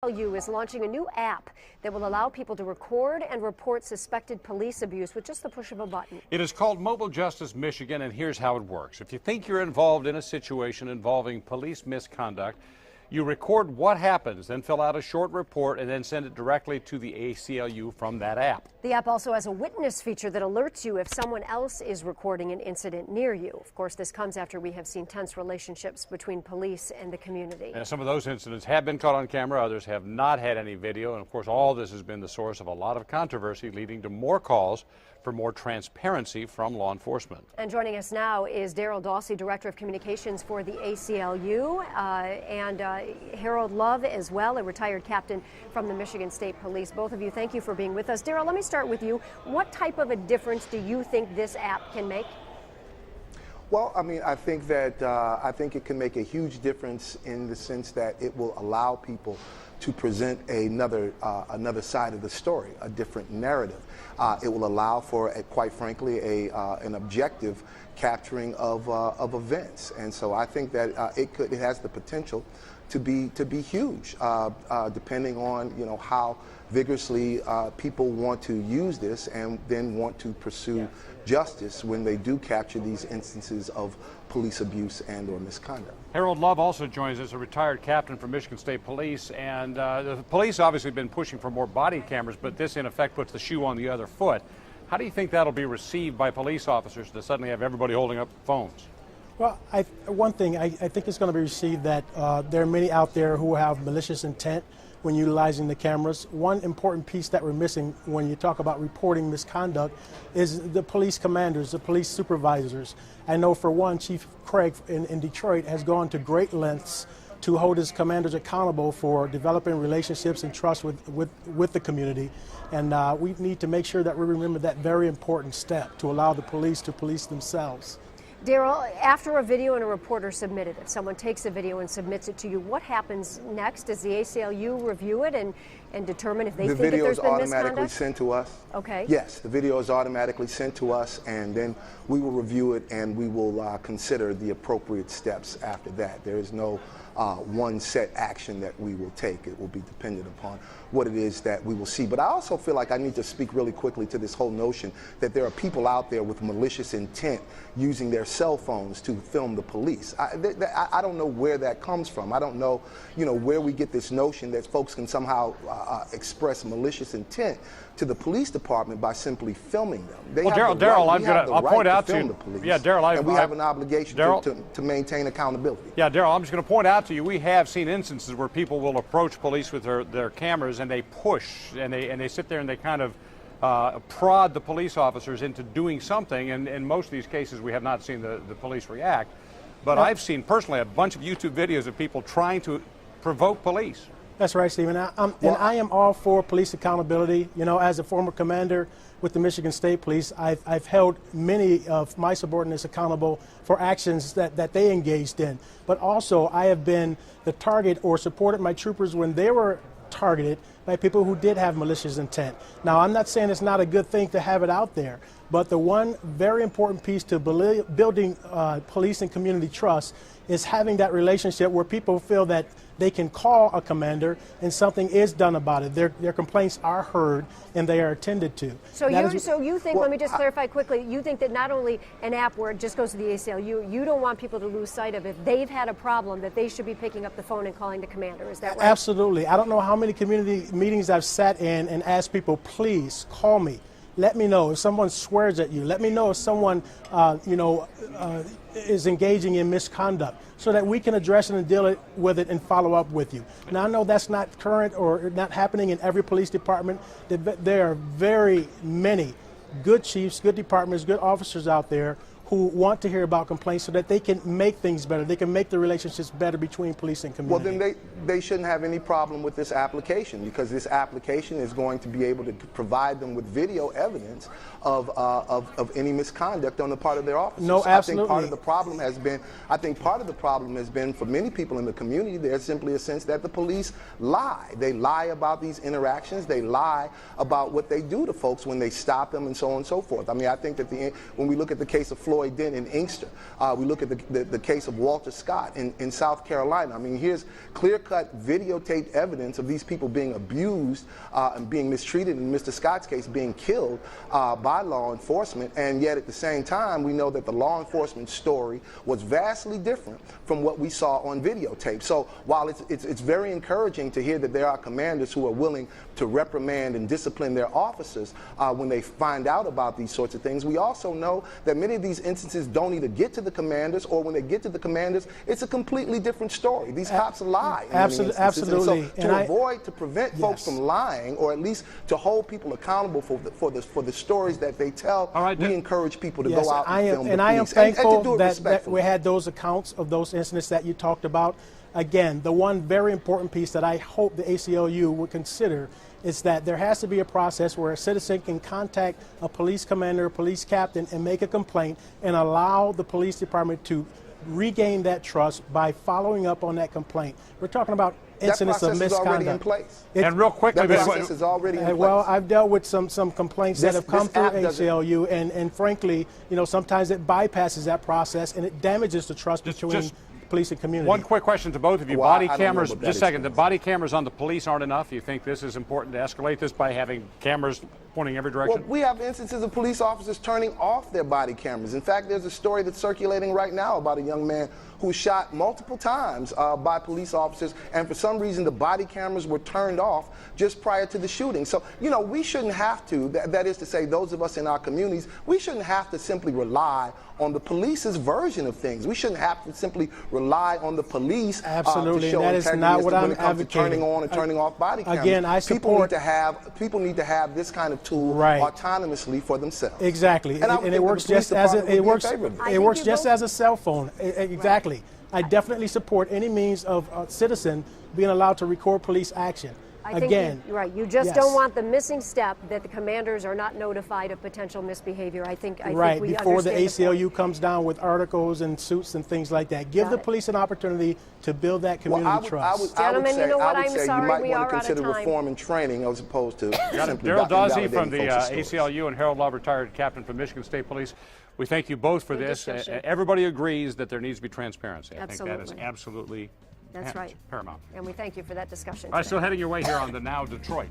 ACLU is launching a new app that will allow people to record and report suspected police abuse with just the push of a button. It is called Mobile Justice Michigan, and here's how it works. If you think you're involved in a situation involving police misconduct, you record what happens, then fill out a short report, and then send it directly to the ACLU from that app. The app also has a witness feature that alerts you if someone else is recording an incident near you. Of course, this comes after we have seen tense relationships between police and the community. And some of those incidents have been caught on camera, others have not had any video, and of course all this has been the source of a lot of controversy, leading to more calls for more transparency from law enforcement. And joining us now is Daryl Dawsey, Director of Communications for the ACLU, and Harold Love as well, a retired captain from the Michigan State Police. Both of you, thank you for being with us. Daryl, let me start with you. What type of a difference do you think this app can make? Well, I mean, I think it can make a huge difference in the sense that it will allow people to present another side of the story, a different narrative. It will allow for, quite frankly, an objective capturing of events, and so I think that it has the potential to be huge, depending on how vigorously people want to use this and then want to pursue justice when they do capture these instances of police abuse and or misconduct. Harold Love also joins us, a retired captain from Michigan State Police, and the police obviously have been pushing for more body cameras, but this in effect puts the shoe on the other foot. How do you think that'll be received by police officers to suddenly have everybody holding up phones? Well, one thing, I think it's going to be received that there are many out there who have malicious intent when utilizing the cameras. One important piece that we're missing when you talk about reporting misconduct is the police commanders, the police supervisors. I know for one, Chief Craig in Detroit has gone to great lengths to hold his commanders accountable for developing relationships and trust with the community. And we need to make sure that we remember that very important step to allow the police to police themselves. Daryl, after a video and a report are submitted, if someone takes a video and submits it to you, what happens next? Does the ACLU review it and determine if they think that there's been misconduct? The video is automatically sent to us. Okay. Yes, the video is automatically sent to us, and then we will review it and we will consider the appropriate steps after that. There is no one set action that we will take. It will be dependent upon what it is that we will see. But I also feel like I need to speak really quickly to this whole notion that there are people out there with malicious intent using their cell phones to film the police. I don't know where that comes from. I don't know, where we get this notion that folks can somehow express malicious intent to the police department by simply filming them. Well, Daryl, I'll point out to you. Yeah, Daryl, we have an obligation to maintain accountability. Yeah, Daryl, I'm just going to point out to you, we have seen instances where people will approach police with their cameras and they push and they sit there and they kind of prod the police officers into doing something, and in most of these cases we have not seen the police react. But I've seen personally a bunch of YouTube videos of people trying to provoke police. That's right, Stephen. And I am all for police accountability. As a former commander with the Michigan State Police, I've held many of my subordinates accountable for actions that they engaged in. But also, I have been the target or supported my troopers when they were targeted by people who did have malicious intent. Now, I'm not saying it's not a good thing to have it out there, but the one very important piece to building police and community trust is having that relationship where people feel that they can call a commander and something is done about it. Their complaints are heard and they are attended to. So you think, let me just clarify quickly, you think that not only an app where it just goes to the ACLU, you don't want people to lose sight of if they've had a problem that they should be picking up the phone and calling the commander, is that right? Absolutely. I don't know how many community meetings I've sat in and asked people, please call me. Let me know if someone swears at you. Let me know if someone, is engaging in misconduct so that we can address it and deal with it and follow up with you. Now, I know that's not current or not happening in every police department. There are very many good chiefs, good departments, good officers out there who want to hear about complaints so that they can make things better. They can make the relationships better between police and community. Well, then they shouldn't have any problem with this application, because this application is going to be able to provide them with video evidence of any misconduct on the part of their officers. No, absolutely. I think part of the problem has been for many people in the community, there's simply a sense that the police lie. They lie about these interactions. They lie about what they do to folks when they stop them and so on and so forth. I mean, I think that when we look at the case of Floyd Lloyd Dent in Inkster. We look at the case of Walter Scott in South Carolina. I mean, here's clear-cut videotaped evidence of these people being abused and being mistreated, in Mr. Scott's case being killed by law enforcement, and yet at the same time we know that the law enforcement story was vastly different from what we saw on videotape. So while it's very encouraging to hear that there are commanders who are willing to reprimand and discipline their officers when they find out about these sorts of things, we also know that many of these instances don't either get to the commanders, or when they get to the commanders, it's a completely different story. These cops lie in many instances. Absolutely. And so to prevent folks from lying, or at least to hold people accountable for the stories that they tell, we encourage people to go out and film the police. And I am thankful that we had those accounts of those incidents that you talked about. Again, the one very important piece that I hope the ACLU would consider is that there has to be a process where a citizen can contact a police commander, a police captain, and make a complaint, and allow the police department to regain that trust by following up on that complaint. We're talking about incidents of misconduct. That process is already in place. And real quickly, that process is already in place. Well, I've dealt with some complaints that have come through ACLU, and frankly, you know, sometimes it bypasses that process and it damages the trust between police and community. One quick question to both of you. Well, body cameras, just a second, the body cameras on the police aren't enough? You think this is important to escalate this by having cameras pointing every direction? Well, we have instances of police officers turning off their body cameras. In fact, there's a story that's circulating right now about a young man who was shot multiple times by police officers, and for some reason the body cameras were turned off just prior to the shooting. So, you know, we shouldn't have to, that is to say, those of us in our communities, we shouldn't have to simply rely on the police's version of things. We shouldn't have to simply rely on the police to show that is integrity not what I'm when it comes to advocating. turning on and turning off body cameras. Again, I support people need to have this kind of tool autonomously for themselves. Exactly, and it works just as it works just as a cell phone. Exactly. I definitely support any means of a citizen being allowed to record police action. I think you're right. You just don't want the missing step that the commanders are not notified of potential misbehavior. I think we before the understand ACLU comes down with articles and suits and things like that. Give the police an opportunity to build that community trust. Gentlemen, you know what? I'm sorry, we are out of time. You might want to consider reform and training as opposed to simply Daryl Dawsey from the stories. ACLU and Harold Love, retired captain from Michigan State Police. We thank you both for this. Everybody agrees that there needs to be transparency. I think that is absolutely paramount. And we thank you for that discussion. All right, still heading your way here on the Now Detroit.